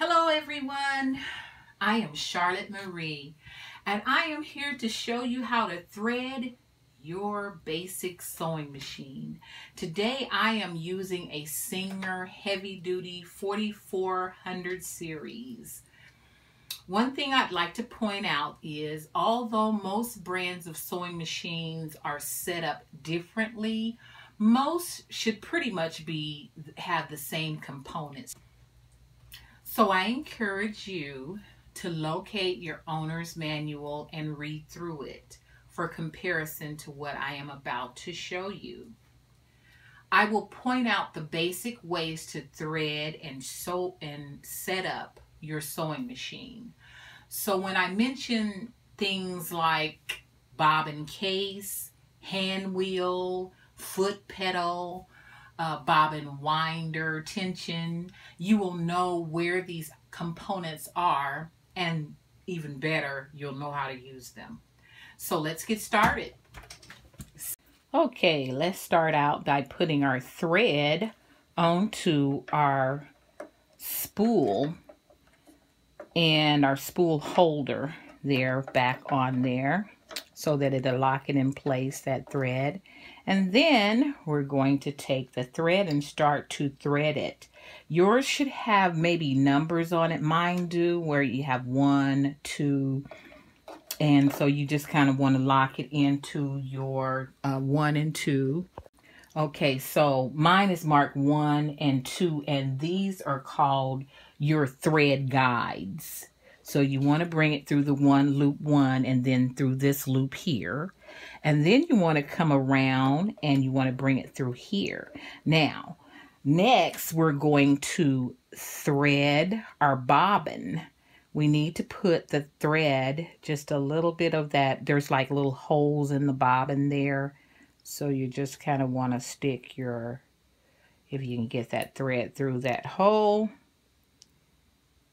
Hello everyone, I am Charlotte Marie and I am here to show you how to thread your basic sewing machine. Today I am using a Singer heavy duty 4400 series. One thing I'd like to point out is although most brands of sewing machines are set up differently, most should pretty much have the same components. So I encourage you to locate your owner's manual and read through it for comparison to what I am about to show you. I will point out the basic ways to thread and sew and set up your sewing machine. So when I mention things like bobbin case, hand wheel, foot pedal, bobbin winder, tension, you will know where these components are, and even better, you'll know how to use them. So let's get started. Okay, let's start out by putting our thread onto our spool and our spool holder there, back on there, so that it'll lock it in place, that thread. And then we're going to take the thread and start to thread it. Yours should have maybe numbers on it. Mine do, where you have 1, 2, and so you just kind of want to lock it into your 1 and 2. Okay, so mine is marked 1 and 2, and these are called your thread guides. So you want to bring it through the loop 1 and then through this loop here. And then you want to come around and you want to bring it through here. Now, next we're going to thread our bobbin. We need to put the thread, just a little bit of that. There's like little holes in the bobbin there. So you just kind of want to stick your, if you can get that thread through that hole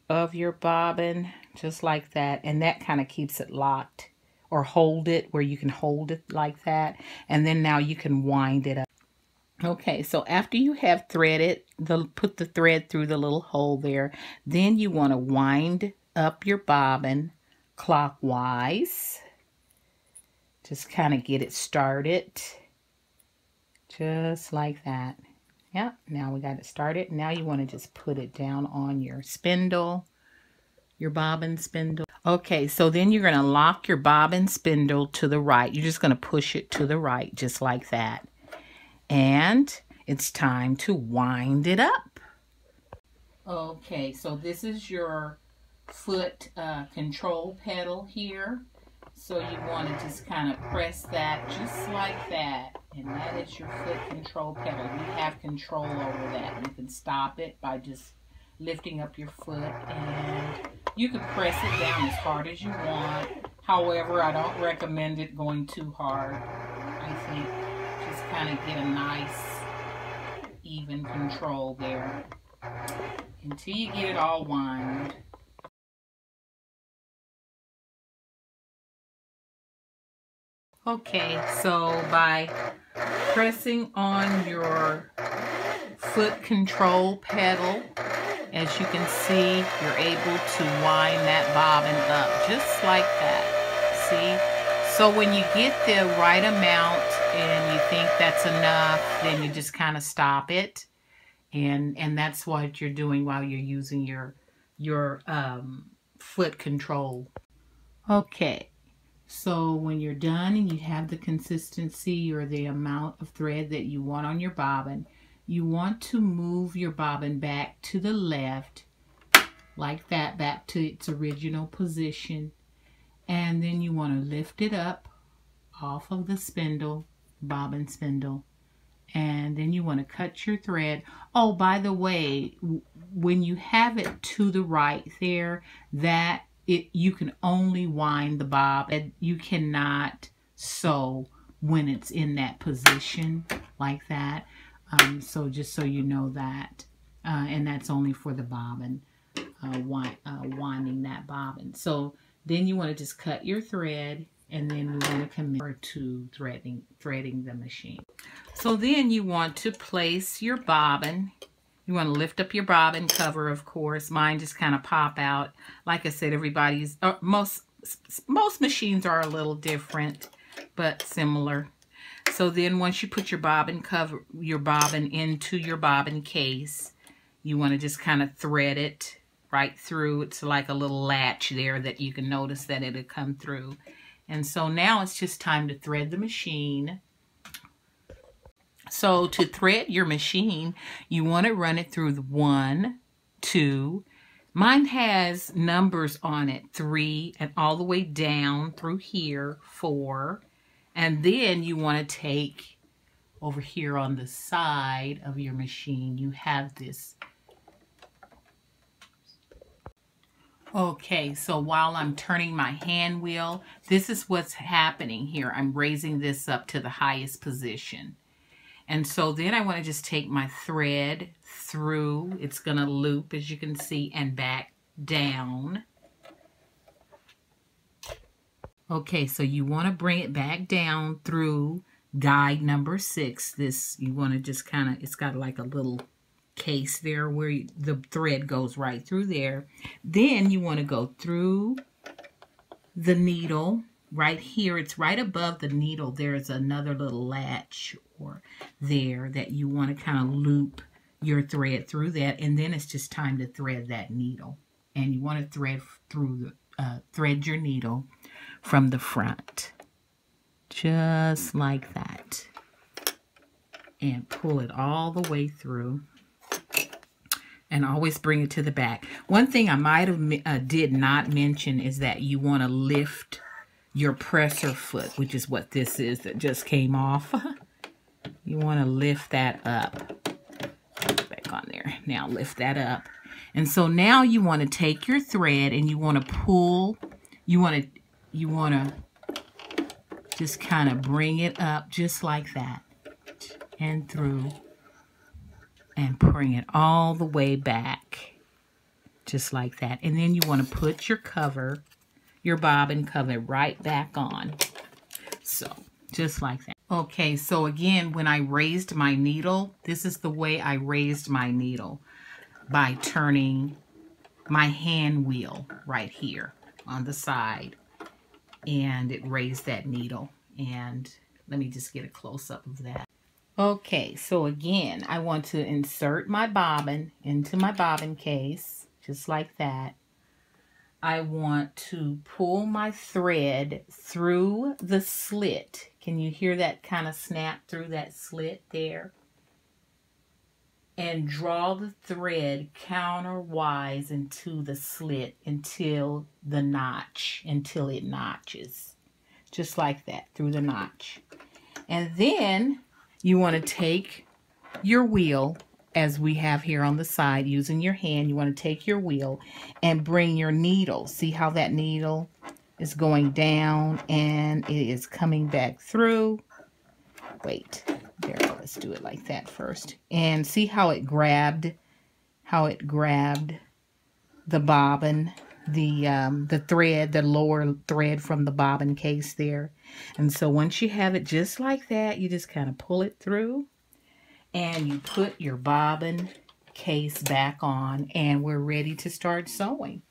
of your bobbin, just like that. And that kind of keeps it locked, or hold it where you can hold it like that. And then now you can wind it up. Okay, so after you have threaded, put the thread through the little hole there, then you want to wind up your bobbin clockwise. Just kind of get it started. Just like that. Yep, now we got it started. Now you want to just put it down on your spindle, your bobbin spindle. Okay, so then you're going to lock your bobbin spindle to the right. You're just going to push it to the right, just like that. And it's time to wind it up. Okay, so this is your foot control pedal here. So you want to just kind of press that just like that. And that is your foot control pedal. You have control over that. You can stop it by just lifting up your foot, and you can press it down as hard as you want. However, I don't recommend it going too hard. I think just kind of get a nice even control there until you get it all wound. Okay, so by pressing on your foot control pedal, as you can see, you're able to wind that bobbin up just like that. See? So when you get the right amount and you think that's enough, then you just kind of stop it. And that's what you're doing while you're using your foot control. Okay. So when you're done and you have the consistency or the amount of thread that you want on your bobbin, you want to move your bobbin back to the left, like that, back to its original position. And then you want to lift it up off of the spindle, bobbin spindle. And then you want to cut your thread. Oh, by the way, when you have it to the right there, you can only wind the bob. You cannot sew when it's in that position like that. So just so you know that. And that's only for the bobbin, winding that bobbin. So then you want to just cut your thread, and then we want to commit to threading the machine. So then you want to place your bobbin You want to lift up your bobbin cover, of course. Mine just kind of pop out. Like I said, everybody's, most machines are a little different, but similar. So then once you put your bobbin cover, your bobbin into your bobbin case, you want to just kind of thread it right through. It's like a little latch there that you can notice that it'll come through. And so now it's just time to thread the machine. So to thread your machine, you want to run it through the 1, 2. Mine has numbers on it, 3, and all the way down through here, 4. And then you want to take over here on the side of your machine, you have this. Okay, so while I'm turning my hand wheel, this is what's happening here. I'm raising this up to the highest position. And so then I want to just take my thread through. It's going to loop, as you can see, and back down. Okay, so you want to bring it back down through guide number 6. This, you want to just kind of, it's got like a little case there where the thread goes right through there. Then you want to go through the needle right here. It's right above the needle. There's another little latch or there that you want to kind of loop your thread through that, and then it's just time to thread that needle. And you want to thread through the thread your needle from the front, just like that, and pull it all the way through. And always bring it to the back. One thing I might have did not mention is that you want to lift your presser foot, which is what this is that just came off. You want to lift that up. Back on there. Now lift that up. And so now you want to take your thread and you want to pull. You want to just kind of bring it up just like that and through. And bring it all the way back, just like that. And then you want to put your cover, your bobbin cover, right back on. So, just like that. Okay, so again, when I raised my needle, this is the way I raised my needle. By turning my hand wheel right here on the side. And it raised that needle. And let me just get a close-up of that. Okay, so again, I want to insert my bobbin into my bobbin case, just like that. I want to pull my thread through the slit. Can you hear that kind of snap through that slit there? And draw the thread counterwise into the slit until the notch, until it notches. Just like that, through the notch. And then you want to take your wheel, as we have here on the side, using your hand. You want to take your wheel and bring your needle. See how that needle is going down and it is coming back through. Wait, there, let's do it like that first. And see how it grabbed the bobbin, the thread, the lower thread from the bobbin case there. And so once you have it just like that, you just kind of pull it through and you put your bobbin case back on, and we're ready to start sewing.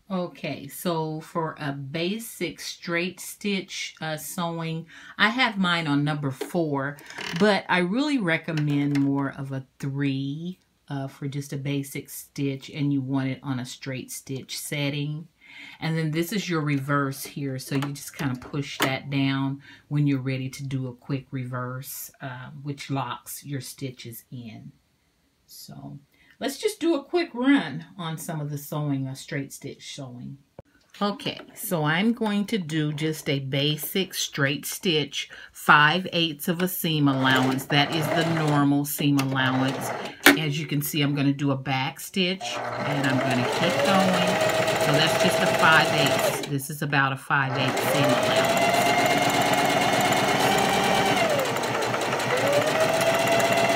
Okay, so for a basic straight stitch sewing, I have mine on number 4, but I really recommend more of a 3 for just a basic stitch, and you want it on a straight stitch setting. And then this is your reverse here, so you just kind of push that down when you're ready to do a quick reverse, which locks your stitches in. So let's just do a quick run on some of the sewing, straight stitch sewing. Okay, so I'm going to do just a basic straight stitch, 5/8 of a seam allowance. That is the normal seam allowance. As you can see, I'm going to do a back stitch, and I'm going to keep going. So that's just a 5/8. This is about a 5/8 seam allowance.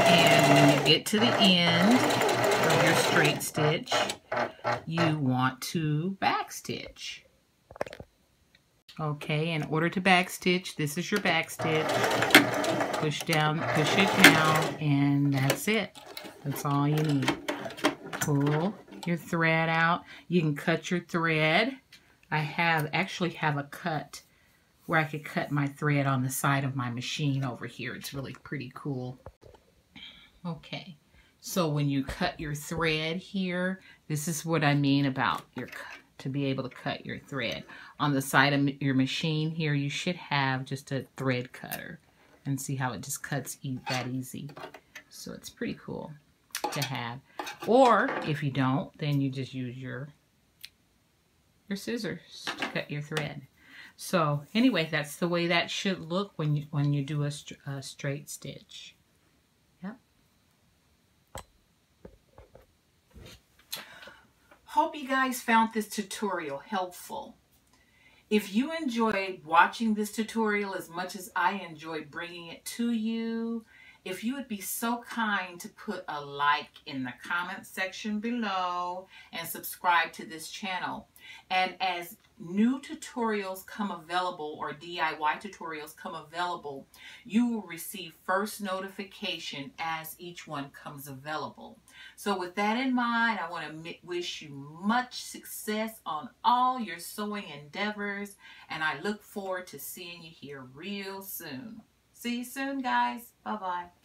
And when you get to the end of your straight stitch, you want to back stitch. Okay, in order to back stitch, this is your back stitch. Push down, push it down, and that's it. That's all you need. Pull your thread out. You can cut your thread. I actually have a cut where I could cut my thread on the side of my machine over here. It's really pretty cool. Okay, so when you cut your thread here, this is what I mean about to be able to cut your thread. On the side of your machine here, you should have just a thread cutter. And see how it just cuts that easy. So it's pretty cool to have. Or if you don't, then you just use your scissors to cut your thread. So anyway, that's the way that should look when you do a straight stitch. Yep. Hope you guys found this tutorial helpful. If you enjoyed watching this tutorial as much as I enjoyed bringing it to you, if you would be so kind to put a like in the comment section below and subscribe to this channel. And as new tutorials come available, or DIY tutorials come available, you will receive first notification as each one comes available. So with that in mind, I want to wish you much success on all your sewing endeavors, and I look forward to seeing you here real soon. See you soon, guys. Bye-bye.